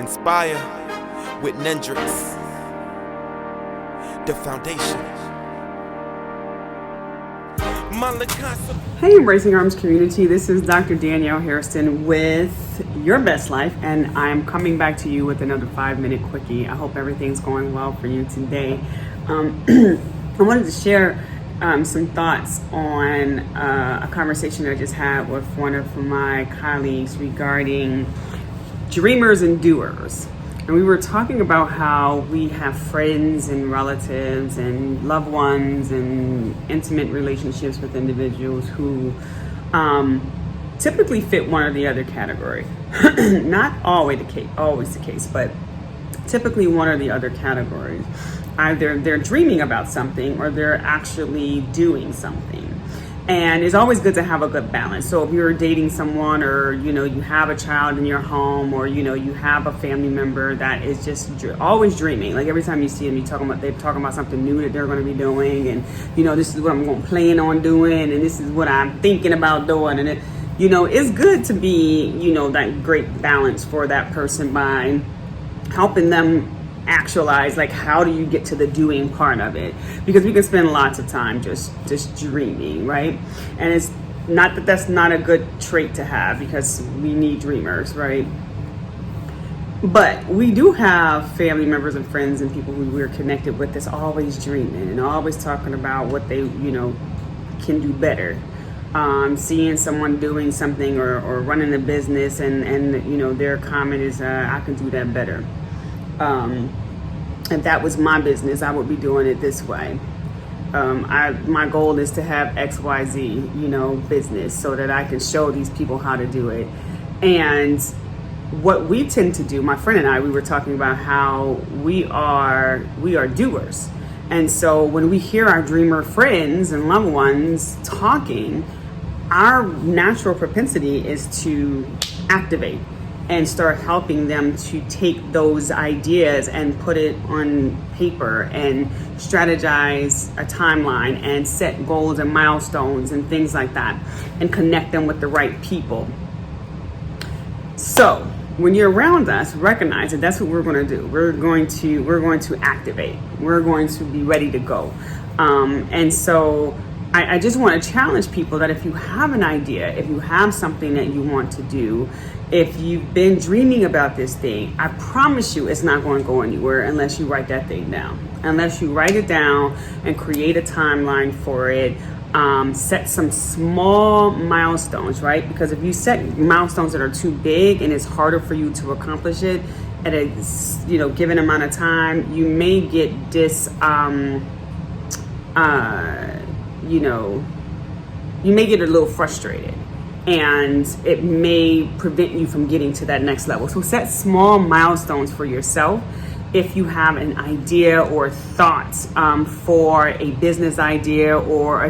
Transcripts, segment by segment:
inspire with Nendrix, the foundation. Hey, Embracing Arms community, this is Dr. Danielle Harrison with Your Best Life, and I'm coming back to you with another 5-minute quickie. I hope everything's going well for you today. I wanted to share some thoughts on a conversation I just had with one of my colleagues regarding dreamers and doers. And we were talking about how we have friends and relatives and loved ones and intimate relationships with individuals who typically fit one or the other category. Not always the case, but typically one or the other categories. Either they're dreaming about something or they're actually doing something. And it's always good to have a good balance. So if you're dating someone, or you have a child in your home, or you have a family member that is just always dreaming. Like every time you see them, they're talking about something new that they're going to be doing, and this is what I'm going to plan on doing, and this is what I'm thinking about doing, and it's good to be that great balance for that person by helping them actualize, like, how do you get to the doing part of it, because we can spend lots of time just dreaming, right? And it's not that that's not a good trait to have, because we need dreamers, right? But we do have family members and friends and people who we're connected with that's always dreaming and always talking about what they can do better. Seeing someone doing something or running a business, and their comment is, I can do that better. If that was my business, I would be doing it this way. My goal is to have XYZ, business, so that I can show these people how to do it. And what we tend to do, my friend and I, we were talking about how we are doers. And so when we hear our dreamer friends and loved ones talking, our natural propensity is to activate and start helping them to take those ideas and put it on paper and strategize a timeline and set goals and milestones and things like that, and connect them with the right people. So when you're around us, recognize that that's what we're going to do. We're going to activate. We're going to be ready to go. And so I just want to challenge people that if you have an idea, if you have something that you want to do, if you've been dreaming about this thing, I promise you it's not going to go anywhere unless you write that thing down. Unless you write it down and create a timeline for it. Set some small milestones, right? Because if you set milestones that are too big and it's harder for you to accomplish it at a given amount of time, you may get you may get a little frustrated, and it may prevent you from getting to that next level. So set small milestones for yourself. If you have an idea or thoughts for a business idea, or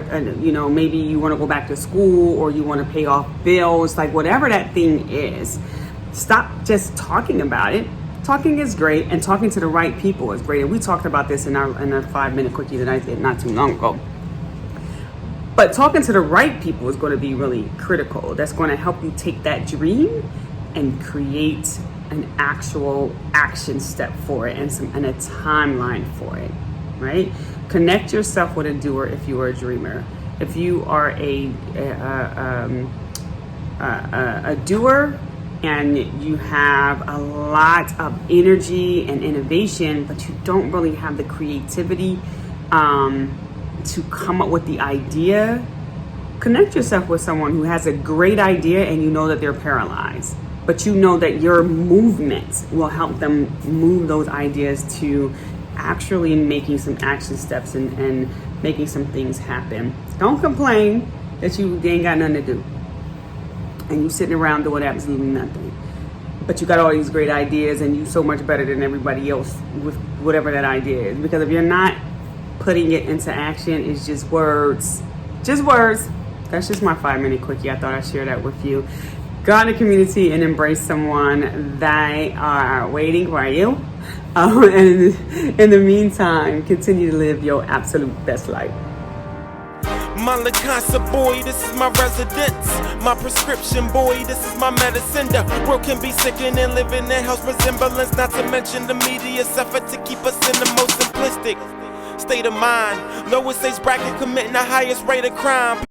maybe you want to go back to school, or you want to pay off bills, like whatever that thing is, stop just talking about it. Talking is great, and talking to the right people is great. And we talked about this in our 5-minute quickie that I did not too long ago. But talking to the right people is going to be really critical. That's going to help you take that dream and create an actual action step for it, and a timeline for it, right? Connect yourself with a doer if you are a dreamer. If you are a doer and you have a lot of energy and innovation, but you don't really have the creativity to come up with the idea, connect yourself with someone who has a great idea and you know that they're paralyzed, but you know that your movement will help them move those ideas to actually making some action steps and making some things happen. Don't complain that you ain't got nothing to do and you sitting around doing absolutely nothing, but you got all these great ideas and you so much better than everybody else with whatever that idea is. Because if you're not putting it into action, it's just words. That's just my 5-minute quickie. I thought I'd share that with you. Go in the community and embrace someone that are waiting for you. And in the meantime, continue to live your absolute best life. My Lacansa boy, this is my residence. My prescription boy, this is my medicine. The world can be sickening and living in house resemblance. Not to mention the media's effort to keep us in the most simplistic state of mind. Lowest age bracket committing the highest rate of crime.